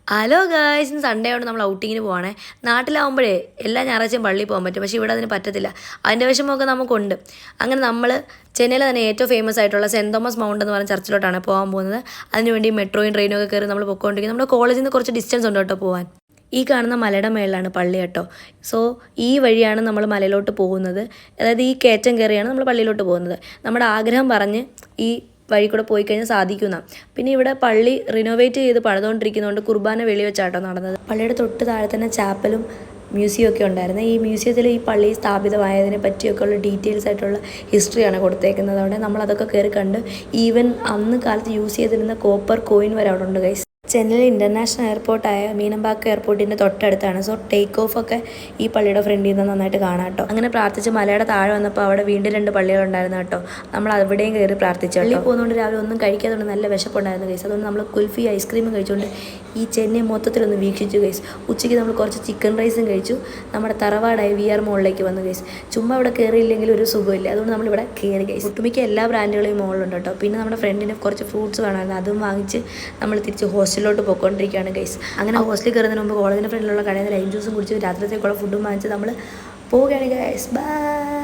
Hello guys, ഇന്ന് Sunday ആയതുകൊണ്ട് നമ്മൾ ഔട്ടിങ്ങിന് പോവാണേ. നാട്ടിലാവുമ്പോഴേ എല്ലാ ഞായറാഴ്ചയും പള്ളിയിൽ പോകാൻ പറ്റും, പക്ഷേ ഇവിടെ അതിന് പറ്റത്തില്ല. അതിൻ്റെ വിഷമമൊക്കെ നമുക്കുണ്ട്. അങ്ങനെ നമ്മൾ ചെന്നൈയിലെ തന്നെ ഏറ്റവും ഫേമസ് ആയിട്ടുള്ള സെൻറ് തോമസ് മൗണ്ട് എന്ന് പറഞ്ഞ ചർച്ചിലോട്ടാണ് പോകാൻ പോകുന്നത്. അതിനുവേണ്ടി മെട്രോയും ട്രെയിനും ഒക്കെ കയറി നമ്മൾ പൊയ്ക്കൊണ്ടിരിക്കും. നമ്മുടെ കോളേജിൽ നിന്ന് കുറച്ച് ഡിസ്റ്റൻസ് ഉണ്ട് കേട്ടോ പോകാൻ. ഈ കാണുന്ന മലയുടെ മേളിലാണ് പള്ളി കേട്ടോ. സോ ഈ വഴിയാണ് നമ്മൾ മലയിലോട്ട് പോകുന്നത്. അതായത് ഈ കയറ്റം കയറിയാണ് നമ്മൾ പള്ളിയിലോട്ട് പോകുന്നത്. നമ്മുടെ ആഗ്രഹം പറഞ്ഞ് ഈ വഴി കൂടെ പോയി കഴിഞ്ഞാൽ സാധിക്കുന്ന. പിന്നെ ഇവിടെ പള്ളി റിനോവേറ്റ് ചെയ്ത് പണിതുകൊണ്ടിരിക്കുന്നതുകൊണ്ട് കുർബാന വെളി വെച്ചാട്ടോ നടന്നത്. പള്ളിയുടെ തൊട്ട് താഴെ തന്നെ ചാപ്പലും മ്യൂസിയം ഒക്കെ ഉണ്ടായിരുന്നു. ഈ മ്യൂസിയത്തിൽ ഈ പള്ളി സ്ഥാപിതമായതിനെ പറ്റിയൊക്കെ ഉള്ള ഡീറ്റെയിൽസ് ആയിട്ടുള്ള ഹിസ്റ്ററിയാണ് കൊടുത്തേക്കുന്നത്. അവിടെ നമ്മളതൊക്കെ കയറി കണ്ട് ഈവൻ അന്ന് കാലത്ത് യൂസ് ചെയ്തിരുന്ന കോപ്പർ കോയിൻ വരെ അവിടെ ഉണ്ട് ഗൈസ്. ചെന്നൈ ഇൻ്റർനാഷണൽ എയർപോർട്ടായ മീനമ്പാക്കം എയർപോർട്ടിൻ്റെ തൊട്ടടുത്താണ്. സോ ടേക്ക് ഓഫ് ഒക്കെ ഈ പള്ളിയുടെ ഫ്രണ്ടിൽ നിന്ന് നന്നായിട്ട് കാണാം കേട്ടോ. അങ്ങനെ പ്രാർത്ഥിച്ച് മലയുടെ താഴെ വന്നപ്പോൾ അവിടെ വീണ്ടും 2 പള്ളികളുണ്ടായിരുന്നു കേട്ടോ. നമ്മൾ അവിടെയും കയറി പ്രാർത്ഥിച്ചു. പള്ളി പോകുന്നതുകൊണ്ട് രാവിലെ ഒന്നും കഴിക്കാത്തതുകൊണ്ട് നല്ല വിശപ്പുണ്ടായിരുന്നു ഗൈസ്. അതുകൊണ്ട് നമ്മൾ കുൽഫി ഐസ്ക്രീമും കഴിച്ചുകൊണ്ട് ഈ ചെന്നൈ മൊത്തത്തിലൊന്ന് വീക്ഷിച്ചു ഗൈസ്. ഉച്ചയ്ക്ക് നമ്മൾ കുറച്ച് ചിക്കൻ റൈസും കഴിച്ചു. നമ്മുടെ തറവാടായ VR മോളിലേക്ക് വന്നു ഗൈസ്. ചുമ്മാ ഇവിടെ കയറിയില്ലെങ്കിൽ ഒരു സുഖമില്ല. അതുകൊണ്ട് നമ്മളിവിടെ കയറി ഗൈസ്. ഒട്ടുമിക്ക എല്ലാ ബ്രാൻഡുകളെയും മോളിലുണ്ട് കേട്ടോ. പിന്നെ നമ്മുടെ ഫ്രണ്ടിന് കുറച്ച് ഫ്രൂട്ട്സ് വേണമായിരുന്നു, അതും വാങ്ങിച്ച് നമ്മൾ തിരിച്ച് ഹോസ്റ്റലിലോട്ട് പോയിക്കൊണ്ടിരിക്കുകയാണ് ഗൈസ്. അങ്ങനെ ഹോസ്റ്റലിൽ കയറുന്നതിന് മുമ്പ് കോളേജിൻ്റെ ഫ്രണ്ടിലുള്ള കടയിൽ നിന്ന് ലൈം ജ്യൂസും കുടിച്ച് രാത്രിത്തേക്കുള്ള ഫുഡും വാങ്ങിച്ച് നമ്മൾ പോവുകയാണ് ഗൈസ്. ബൈ.